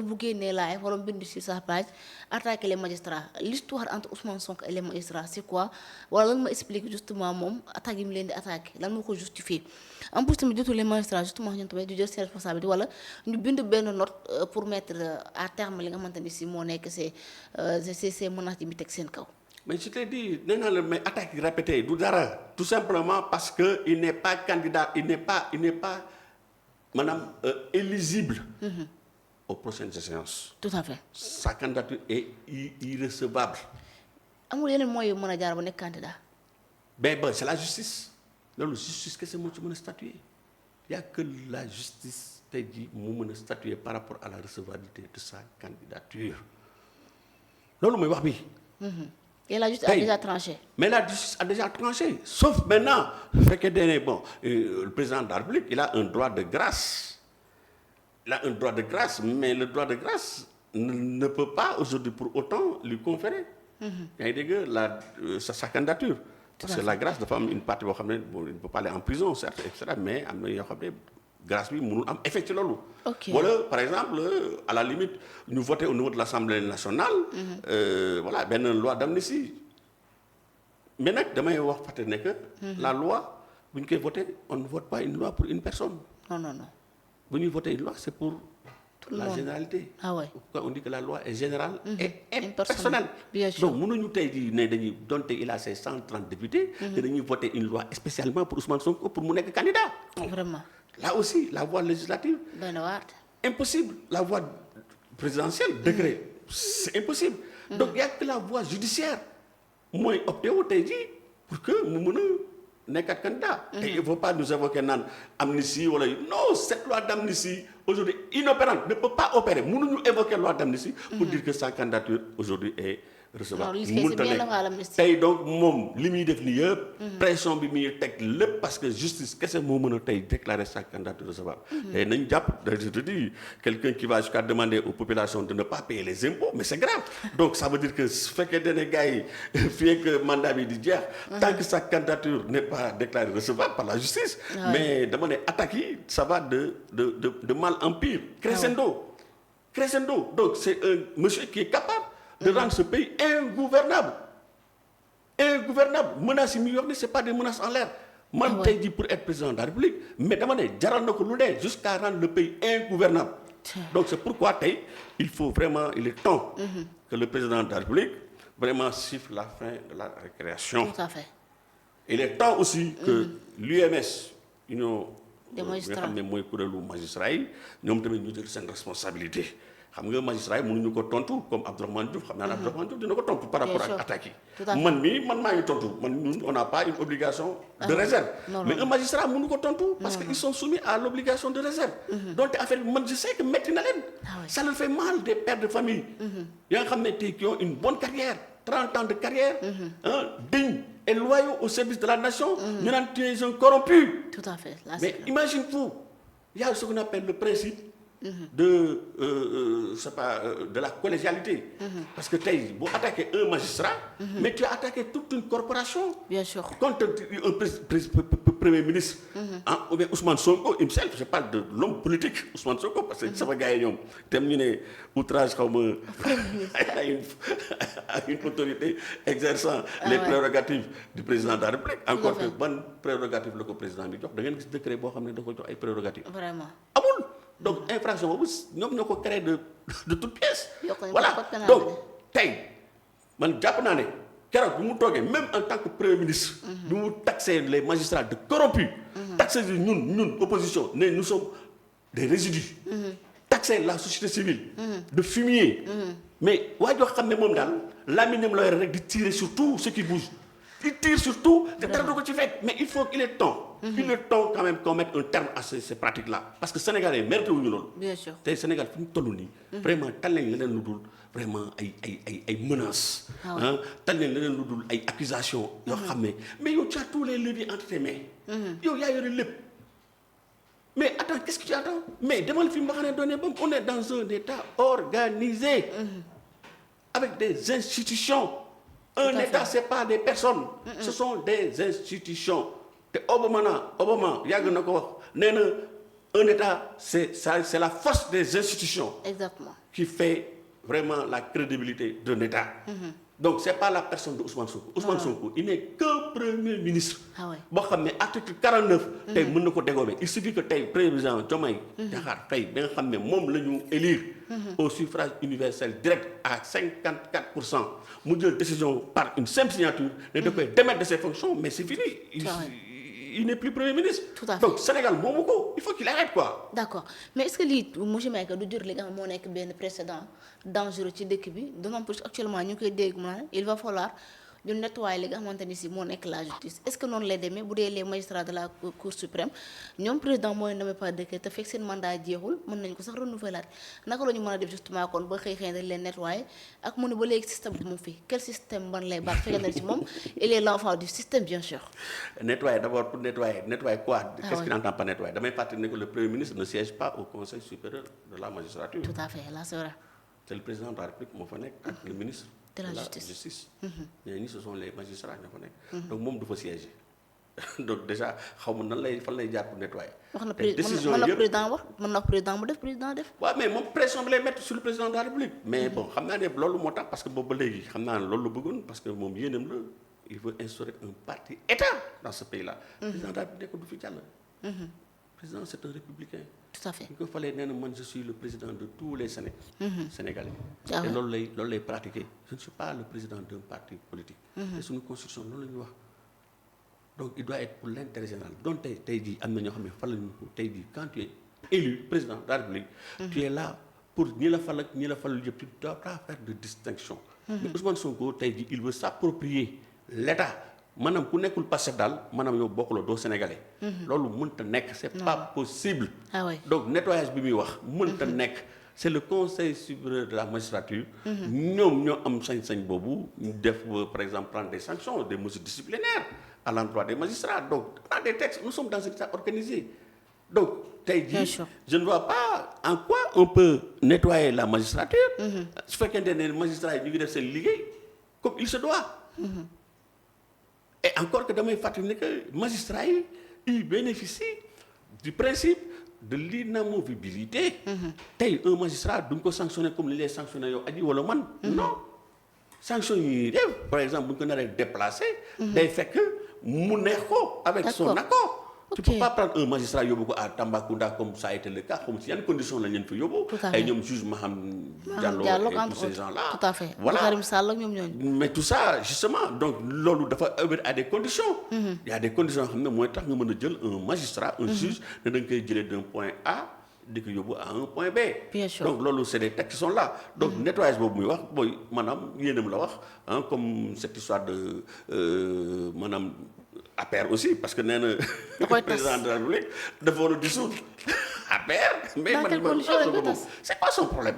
bu génnee laay wala bind ci sa page attaquer les magistrats l'histoire entre Ousmane Sonko et les magistrats c'est quoi wala lan ma explique justement moom attaque yi mu leen di attaquer lan moo ko justifier en plus tamit jotul les magistrats justement ñun tamit di jël seen responsabilité wala ñu bind benn note pour mettre à terme li nga xamante ni si moo nekk ces menaces yi mu teg seen kaw. mais je t'ai dit nee naa la mais attaque yi répétée du dara tout simplement parce que il n'est pas candidat il n'est pas maanaam éligible. Aux prochaines échéances. Tout à fait. Sa candidature est irrecevable. amul yeneen moyens yu mën a jaar ba nekk candidat. Ben c'est la justice loolu justice kese moo ci mën a statuer il y a que la justice tey jii mu mën a statuer par rapport à la recevabilité de sa candidature loolu mooy wax bi. Et la justice a déjà tranché. Mais la justice a déjà tranché sauf maintenant bu fekkee ne bon le président de la République il a un droit de grâce. Il a un droit de grâce, mais le droit de grâce ne peut pas aujourd'hui pour autant lui conférer. yaa ngi dégg sa candidature. Parce que la grâce dafa am une partie boo xam ne bon il ne peut pas aller en prison certes et cetera mais am na yoo xam ne grâce bi mënul am effet ci loolu. Wala par exemple à la limite ñu voté au niveau de l'Assemblée nationale. Voilà benn loi d'amnistie. Mais nag damay wax fàtte ne que. La loi bu ñu koy voté on ne vote pas une loi pour une personne. Non. bu ñuy voter une loi c'est pour la généralité. Pourquoi on dit que la loi est générale et impersonnelle. Donc mënuñu tey jii ne dañuy donte il a ses 130 députés. te dañuy voter une loi spécialement pour Ousmane Sonko pour mu nekk candidat. Vraiment. Là aussi la voie législative. Impossible la voie présidentielle décret c'est impossible. Donc il y a que la voie judiciaire mooy opté wu tey jii pour que mu mën a nekkat candidat. Et il ne faut pas nous évoquer naan amnistie wala non cette loi d'amnistie aujourd'hui inopérante ne peut pas opérer mënuñu évoquer loi d'amnistie pour dire que sa candidature aujourd'hui est recevable. tey donc moom li muy def nii yëpp. pression bi muy teg lépp parce que justice kese moo mën a tey déclarer sa candidature recevable. tey nañ jàpp je te dis quelqu'un qui va jusqu'à demander aux populations de ne pas payer les impôts mais c'est grave donc ça veut dire que su fekkee dene gars yi fii que mandat bi di jeex. tant que sa candidature n'est pas déclarée recevable par la justice. mais dama ne attaques yi ça va de mal en pire. Crescendo donc c'est un monsieur qui est capable. De rendre ce pays ingouvernable menaces yi muy wax ni c'est pas des menaces en l'air man tey jii pour être président de la République mais dama ne jaral na ko lu ne jusqu'à rendre le pays ingouvernable donc c'est pourquoi tey il est temps que le président de la République vraiment siffle la fin de la récréation. Tout à fait. Il est temps aussi que l'UMS union des magistrats nga xam ne mooy kuréelu magistrat yi ñoom tamit ñu jël seen responsabilité. xam nga magistrat yi mënuñu ko tontu comme Abdourahmane Diouf xam naa ne Abdourahmane Diouf dina ko tontu par rapport ak attaques yi man maa ngi tontu on n'a pas une obligation de réserve mais un magistrat mënu ko tontu parce que ils sont soumis à l'obligation de réserve donc affaire bi man je sais que métti na leen ça leur fait mal des pères de famille yaa nga xam ne tey qui ont une bonne carrière 30 ans de carrière dignes et loyaux au service de la nation ñu naan tu es un corrompu tout à fait mais imagine-vous il y a ce qu'on appelle le principe de la collégialité. Parce que tey boo attaqué un magistrat. Mais tu as attaqué toute une corporation. Bien sûr. Contre un premier ministre. Ou bien Ousmane Sonko himself je parle de l'homme politique Ousmane Sonko parce que sama gars yi ñoom dem ñu ne outrage xaw ma à une autorité exerçant les prérogatives du président de la République. Encore que ban prérogative la ko président bi jox da ngeen gis décret boo xam ne da ko jox ay prérogatives. Vraiment. Amul. Donc infraction boobu ñoom ñoo ko créé de toutes pièces. Voilà donc tey man jàpp naa ne keroog bi mu toogee même en tant que premier ministre. bi mu taxé les magistrats de corrompus. taxé ñun opposition ne nous sommes des résidus. taxé la société civile. de fumier. mais waa joo xam ne moom daal làmmiñam la yore rek di tirer sur tout ce qui bouge. il tire sur tout te dara du ko ci fekk mais il est temps. il est temps quand même qu'on mette un terme à ces pratiques-là parce que sénégalais mérité wuñu loolu. Bien sûr tey Sénégal fi mu toll nii. vraiment tal nañ leneen lu dul vraiment ay menaces. tal nañ leneen lu dul ay accusations. yoo xam ne mais yow tu as tous les leviers entre tes mains. yow yaa yore lépp. mais attends qu'est-ce que tu attends mais demal fi mu wax ne doone ba on est dans un état organisé. avec des institutions. Un État c'est pas des personnes. Ce sont des institutions. te Obama yàgg na ko wax nee na un État, c'est la force des institutions. Exactement. Qui fait vraiment la crédibilité d'un État. Donc c'est pas la personne de Ousmane Sonko. Ousmane Sonko, il n'est qu'un premier ministre. boo xam ne article 49. tey mën na ko dégommer. Il suffit que tey président Diomaye Diakhar Faye da nga xam ne moom la ñu élire. au suffrage universel direct à 54%. mu jël décision par une simple signature. ne da koy démettre de ses fonctions mais c'est fini. Il n'est plus premier ministre. Tout à fait. Donc Sénégal moomu ko il faut qu'il arrête quoi. D'accord mais est-ce que lii monsieur Maïga du jur li nga xam moo nekk benn précédent dangereux ci dëkk bi d'autant plus actuellement ñu ngi koy dégg mu naan il va falloir ñu nettoyer li nga xamante ni si moo nekk la justice est-ce que noonu lay demee bu dee les magistrats de la cour suprême ñoom président mooy nommé par décret te fekk seen mandat jeexul mën nañu ko sax renouveler naka la ñu mën a def justement kon ba xëy dañ leen nettoyer ak mu ne ba léegi système bi mu fi quel système ban lay baax fekkee na ci moom il est l'enfant du système bien sûr. Nettoyer d'abord pour nettoyer quoi. Qu'est-ce qu'il entend par nettoyer damay fàttali ne que le premier ministre ne siège pas au conseil supérieur de la magistrature. Tout à fait là c'est vrai. C'est le président de la République moo fa nekk ak le ministre. de la justice. mais ñi ce sont les magistrats ñoo fa nekk. donc moom du fa siéger donc déjà xaw ma nan lay fan lay jaar pour nettoyer. wax na président wax mën na président mu def président def. waaw mais moom pression bi lay mettre sur le président de la République. mais bon xam naa ne loolu moo tax parce que boobu ba léegi xam naa ne loolu la bëggoon parce que moom yéenam la il veut instaurer un parti état dans ce pays là. président de la République du fi jàll. président c'est un républicain. Tout à fait. Il fallait dire moi je suis le président de tous les Sénégalais. Et loolu lay pratiquer. Je ne suis pas le président d'un parti politique. Et c'est une constitution loolu la ñuy wax. Donc il doit être pour l'intérêt général. Donc tey jii am na ñoo xam ne fan la ñu ko tey jii quand tu es élu président de la République. Tu es là pour ñi la fal ak ñi la falul yëpp tu dois pas faire de distinction. Mais Ousmane Sonko tey jii il veut s'approprier l'État. maanaam ku nekkul Pastef daal maanaam yow bokkuloo doo sénégalais. loolu mënta nekk c'est pas possible. donc nettoyage bi muy wax mënta nekk c'est le conseil supérieur de la magistrature. ñoom ñoo am sañ-sañ boobu ñu def par exemple prendre des sanctions des mesures disciplinaires à l'endroit des magistrats donc dans des textes nous sommes dans un état organisé donc tey jii je ne vois pas en quoi on peut nettoyer la magistrature. su fekkente ne magistrats yi ñu ngi def seen liggéey comme il se doit. Et encore que damay fàttali ne que magistrats yi ils bénéficient du principe de l'inamovibilité. tey un magistrat duñ ko sanctionner comme li lay sanctionner yow aji wala man. non sanction yi def par exemple bu ñu ko naree déplacer. day fekk mu neex ko avec son accord. Tu peux pas prendre un magistrat yóbbu ko à Tambacounda comme ça a été le cas comme si yan conditions lañ leen fa yóbbu. ay ñoom juge Maham Diallo et tous ces gens-là. Tout à fait. Voilà. Karim Sall ak ñoom ñooñu. Mais tout ça justement donc loolu dafa obéir à des conditions. Il y a des conditions yoo xam ne mooy tax nga mën a jël un magistrat un juge ne da nga koy jëlee d'un point A di ko yóbbu à un point B. Bien sûr. Donc loolu c'est des textes qui sont là. Donc nettoyage boobu muy wax booy maanaam yéenam la wax comme cette histoire de maanaam. APR aussi parce que nee na président de la République dafa war a dissoudre APR. mais man c'est quoi son problème.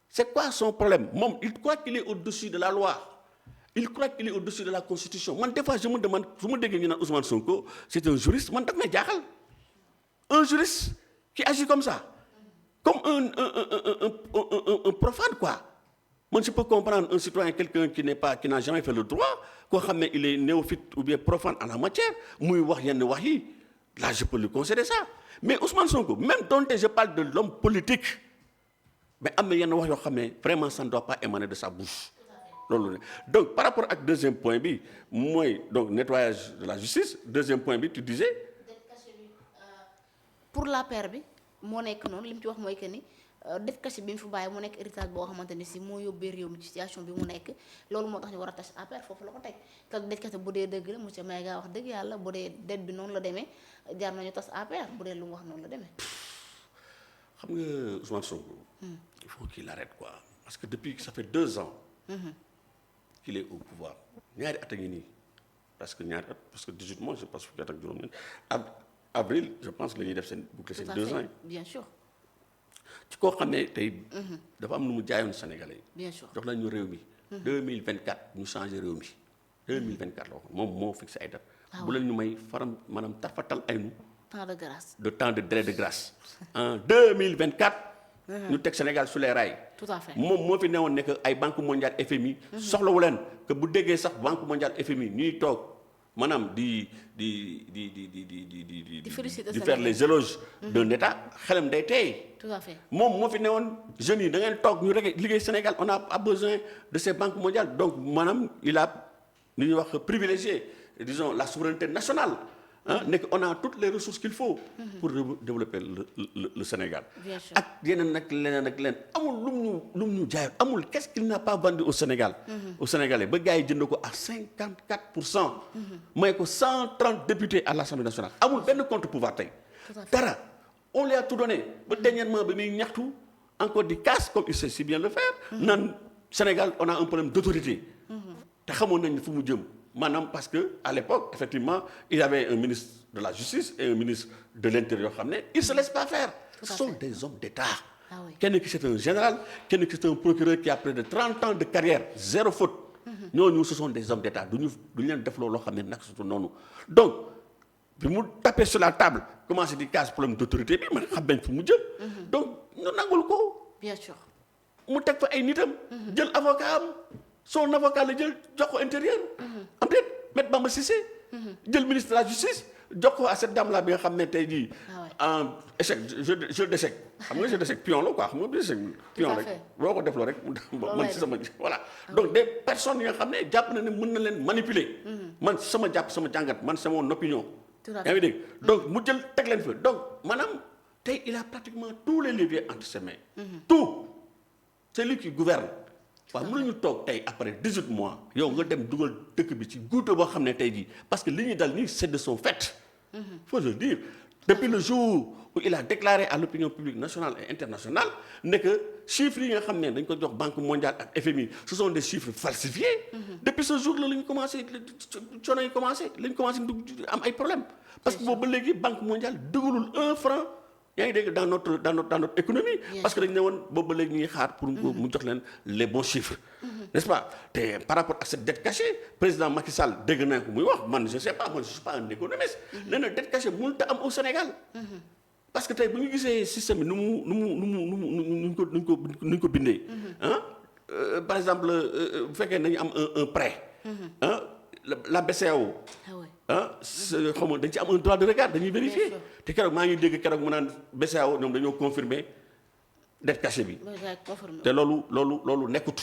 c'est quoi son problème moom il croit qu'il est au-dessus de la loi il croit qu'il est au-dessus de la constitution man des fois je me demande su ma déggee ñu naan Ousmane Sonko c'est un juriste man daf may jaaxal un juriste qui agit comme ça comme un profane quoi. Moi, je peux comprendre un citoyen, quelqu'un qui n'a jamais fait le droit, koo xam ne il est néophyte ou bien profane en la matière, muy wax yenn wax yi, là je peux lui concéder ça. Mais Ousmane Sonko, même dont je parle de l'homme politique, mais am na yenn wax yoo xam ne vraiment ça ne doit pas émaner de sa bouche. loolu donc par rapport ak deuxième point bi mooy donc nettoyage de la justice deuxième point bi tu disais. pour l'APR bi moo nekk noonu li mu ci wax mooy que ni. def kase bi mu fi bàyyi mu nekk héritage boo xamante ni si moo yóbbee réew mi ci situation bi mu nekk loolu moo tax ñu war a tas APR foofu la ko teg te def kase bu dee dëgg la monsieur Maïga wax dëgg yàlla bu dee det bi noonu la demee jaar nañu tas APR bu dee lu mu wax noonu la demee. xam nga Ousmane Sonko. il faut qu'il arrête quoi parce que depuis ça fait 2 ans. qu'il est au pouvoir ñaari at a ngi nii parce que 18 mois je pense fukki at ak juróom-ñeent avril je pense que la ñuy def seen boucler seen 2 ans. bien sûr. ci koo xam ne tey dafa am lu mu jaayoon Sénégalais yi. bien sûr jox la ñu réew mi. 2024 ñu changé réew mi 2024 la waxoon moom moo fixé ay date. bu leen ñu may faram maanaam tarfatal ay nu. temps de grâce. de temps de délai de grâce. en 2024. ñu teg Sénégal sur les rails. tout à fait moom moo fi newoon ne que ay banque mondiale FMI. soxlawu leen que bu déggee sax banque mondiale FMI ñuy toog maanaam di faire les éloges d'un État xelam day tey. tout à fait moom moo fi newoon jeunes yi da ngeen toog ñu rek liggéey Sénégal on a pas besoin de ces banques mondiales donc maanaam il a li ñuy wax privilégié disons la souveraineté nationale. nekk on a toutes les ressources qu'il faut pour développer le Sénégal. Bien sûr. ak yeneen nag leneen ak leneen amul lu mu ñu jaay amul qu'est-ce qu'il n'a pas vendu au Sénégal. au Sénégalais ba gars yi jënd ko à 54%. may ko 130 députés à l'Assemblée nationale amul benn contre pouvoir tey. dara on lui a tout donné ba dernièrement ba muy ñaxtu encore di casse comme il sait si bien le faire. naan Sénégal on a un problème d'autorité. te xamoon nañ fu mu jëm. maanaam parce que à l'époque effectivement il y avait un ministre de la justice et un ministre de l'intérieur xam ne ils se laissent pas faire. Ce sont des hommes d'État. kenn ki c'est un général kenn ki c'est un procureur qui a près de 30 ans de carrière zéro faute. ñooñu ce sont des hommes d'État duñu leen def loo xam ne nag surtout noonu donc bi mu tapé sur la table commencé di casse problème d'autorité bi man xam nañ fu mu jëm. donc ñu nangul ko. bien sûr. mu teg fa ay nitam. jël avocat am. son avocat la jël jox ko intérieur. am déet Maître Bamba Cissé. jël ministre de la justice jox ko à cette dame là bi nga xam ne tey jii. en échec jeu d'échec xam nga jeu d'échec pion la quoi xam nga échec pion rek boo ko defloo rek man ci sama voilà. donc des personnes yi nga xam ne jàpp na ne mën na leen manipuler. man sama jàngat man c'est mon opinion. yaa ngi dégg donc mu jël teg leen fa donc maanaam tey il a pratiquement tous les leviers entre ses mains. tout c'est lui qui gouverne. waaw mënuñu toog tey après 18 mois yow nga dem dugal dëkk bi ci guute boo xam ne tey jii parce que li ñuy dal nii c'est de son fait. faut le dire depuis le jour où il a déclaré à l'opinion publique nationale et internationale ne que chiffres yi nga xam ne dañ ko jox Banque mondiale ak FMI ce sont des chiffres falsifiés. depuis ce jour là la ñu commencé coono yi commencé la ñu commencé am ay problèmes. parce que boobu ba léegi Banque mondiale dugalul 1 franc. yaa ngi dégg dans notre économie. parce que dañu ne woon boobu ba léegi ñu ngi xaar pour mu jox leen les bons chiffres. n'est-ce pas te par rapport à cette dette cachée président Macky Sall dégg naa ko muy wax man je sais pas man je suis pas un économiste. nee na dette cachée mënut a am au Sénégal. parce que tey bu ñu gisee système bi nu mu ko bindee. par exemple bu fekkee nañu am un prêt. la BCEAO. xam nga dañ ci am un droit de regard dañuy vérifier te keroog maa ngi dégg keroog mu naan BCEAO ñoom dañoo confirmer dette cachée bi te loolu nekkut.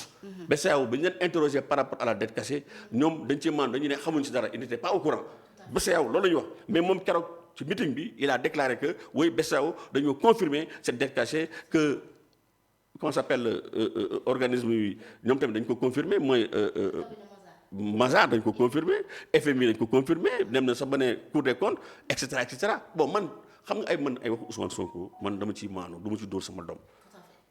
BCEAO bi ñu leen interroger par rapport à la dette cachée ñoom dañ ci dañu ne xamuñ ci dara il n'était pas au courant. BCEAO loolu la ñuy wax mais moom keroog ci meeting bi il a déclaré que oui BCEAO dañoo confirmer cette dette cachée que comment s'appelle organisme yi ñoom tamit dañ ko confirmer mooy. Mazars dañ ko confirmer FMI dañ ko confirmer dem na sax ba ne Cour des comptes et cetera bon man xam nga ay waxu Ousmane Sonko man dama ciy maanu du ma ci dóor sama doom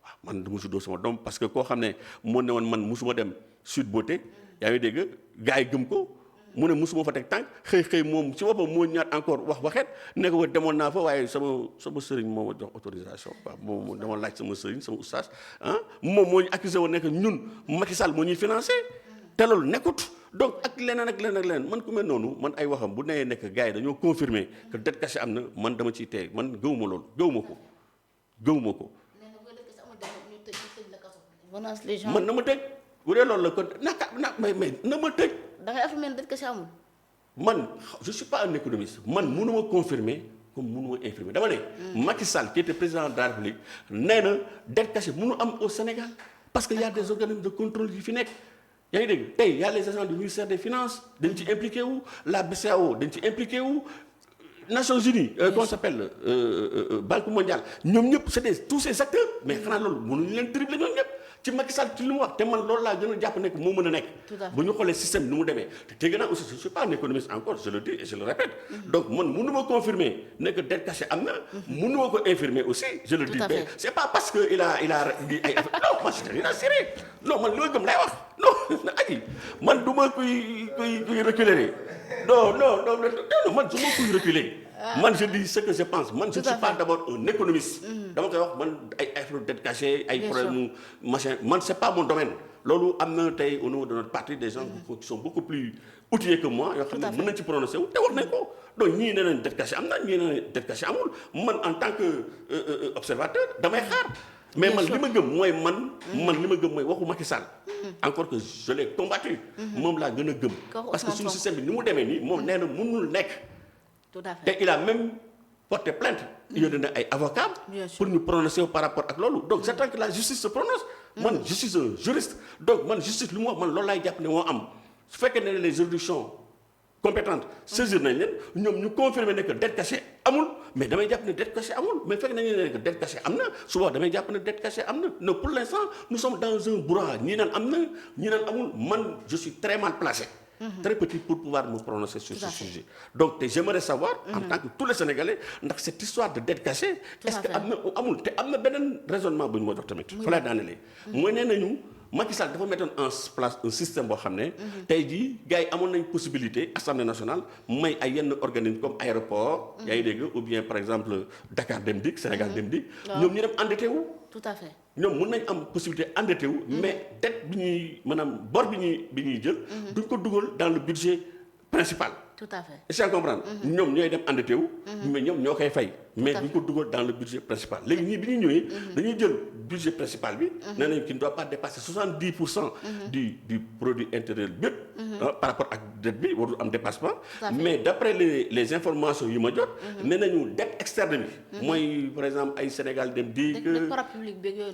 waaw man du ma ci dóor sama doom parce que koo xam ne moo ne woon man musuma dem Sud Beauté yaa ngi dégg gars yi gëm ko mu ne musuma fa teg tànk xëy moom ci boppam moo ñaat encore waxeet ne ko demoon naa fa waaye sama sëriñ moo ma jox autorisation waaw moom dama laaj sama sëriñ sama oustaz moom moo ñu accusé woon ne que ñun Macky Sall moo ñuy financé. te loolu nekkut donc ak leneen man ku mel noonu man ay waxam bu nee nekk gars yi dañoo confirmer que dette cachée am na man dama ciy teey man gëwuma loolu gëwuma ko. man na ma tëj bu dee loolu la kon mais na ma tëj. da ngay affirmer dette cachée amul. man je suis pas un économiste man mënuma confirmer comme mënuma infirmer dama ne. Macky Sall qui était président de la République nee na dette cachée mënu am au Sénégal parce que y a des organismes de contrôle yu fi nekk. yaa ngi dégg tey y a les agents du ministère des finances dañ ci impliqué wu la BCEAO dañ ci impliqué wu Nations Unies comment ça s'appelle Banque mondiale ñoom ñëpp c'est tous ces acteurs mais xanaa loolu mënuñu leen dribbler ñoom ñëpp ci Macky Sall ci li mu wax te man loolu laa gën a jàpp nekk moo mën a nekk bu ñu xoolee système bi nu mu demee te tey gën a aussi je suis pas un économiste encore je le dis et je le répète donc man mënu ma confirmer ne que dette cachée am na mënu ma ko infirmer aussi je le dis mais c'est pas parce que il a dit ay affaire non moi je rien sérieux non man li ma gëm lay wax non aji man du ma kuy reculer non man du ma kuy reculer man je dis ce que je pense man je ne suis pas d'abord un économiste dama koy wax man ay affaire dette cachée ay problème machin man c'est pas mon domaine loolu am na tey au niveau de notre parti des gens qui sont beaucoup plus outillés que moi yoo xam ne mën nañ ci prononcer wu te wax nañ ko donc ñii nee nañ dette cachée am na ñii nee nañ dette cachée amul man en tant que observateur damay xaar mais man li ma gëm mooy man li ma gëm mooy waxu Macky Sall. encore que je l'ai combattu. moom laa gën a gëm. parce que suñu système bi ni mu demee nii moom nee na mënul nekk. tout à fait te il a même porté plainte. yónnee na ay avocats. pour ñu prononcer par rapport ak loolu donc j'attends que la justice se prononce. man je suis un juriste donc man justice lu mu wax man loolu laay jàpp ne moo am su fekkee ne les juridictions compétentes saisir nañ leen ñoom ñu confirmer ne que dette cachée amul mais damay jàpp ne dette cachée amul mais fekk nañu ne que dette cachée am na souvent damay jàpp ne dette cachée am na non pour l'instant nous sommes dans un brouhaha ñii naan am na ñii naan amul man je suis très mal placé. très petit pour pouvoir me prononcer sur ce sujet donc te j'aimerais savoir en tant que tous les Sénégalais ndax cette histoire de dette cachée est-ce que am na ou amul te am na beneen raisonnement bu ñu moo jox tamit fa lay daanelee mooy nee nañu Macky Sall dafa mettoon en place un système boo xam ne tey jii gars yi amoon nañ possibilité Assemblée nationale may ay yenn organisme comme aéroport yaa ngi dégg ou bien par exemple Dakar Dem Dikk Sénégal Dem Dikk ñoom ñu dem endetté wu tout à fait ñoom mën nañ am possibilité endetté wu mais dette bi ñuy maanaam bor bi ñuy jël duñ ko dugal dans le budget principal tout à fait est-ce que comprendre ñoom ñooy dem endetté wu mais ñoom ñoo koy fay mais duñ ko dugal dans le budget principal léegi ñii bi ñu ñëwee dañuy jël budget principal bi nee nañ qui ne doit pas dépasser 70% du produit intérieur brut par rapport ak dette bi warul am dépassement mais d'après les informations yu ma jot nee nañu dette externe bi mooy par exemple ay Sénégal Dem Dikk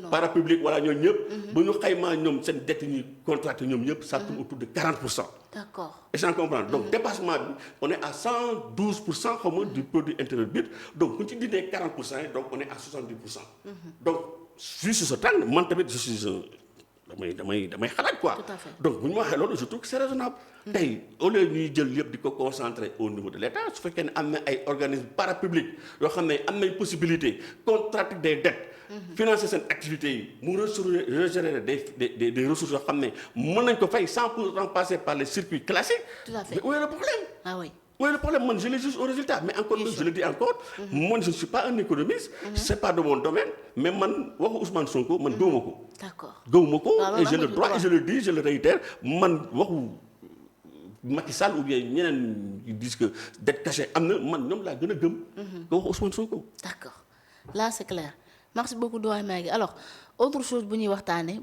parapublic voilà ñoom ñëpp bu ñu xaymaa ñoom seen dette yi ñuy contracté ñoom ñëpp ça tourne autour de 40%. D'accord. Est-ce que vous comprenez? Donc dépassement bi on est à 112% comme du produit intérieur brut donc bu ñu ci dindee 40% donc on est à 70%. donc juste ce temps man tamit je suis damay xalaat quoi. Tout à fait. donc bu ñu waxee loolu je trouve que c'est raisonnable. tey au lieu ñuy jël yëpp di ko concentrer au niveau de l'État su fekkee ne am na ay organismes parapublics yoo xam ne am nañ possibilité contracter des dettes. financer seen activités yi mu regénérer des ressources yoo xam ne mën nañ ko fay sans pour autant passer par les circuits classiques. Tout à fait. mais où est le problème? Ah oui. Où est le problème? Man je les juge au résultat mais encore je le dis encore. man je ne suis pas un économiste. c'est pas de mon domaine mais man waxu Ousmane Sonko man gëwuma ko. D'accord. gëwuma ko Alors, et je le dois et je le dis je le réitère man waxu Macky Sall ou bien ñeneen ils disent que dette cachée am na man ñoom laa gën a gëm. ko waxu Ousmane Sonko. D'accord. Là c'est clair. Merci beaucoup doyen Maguette alors autre chose bu ñuy waxtaanee.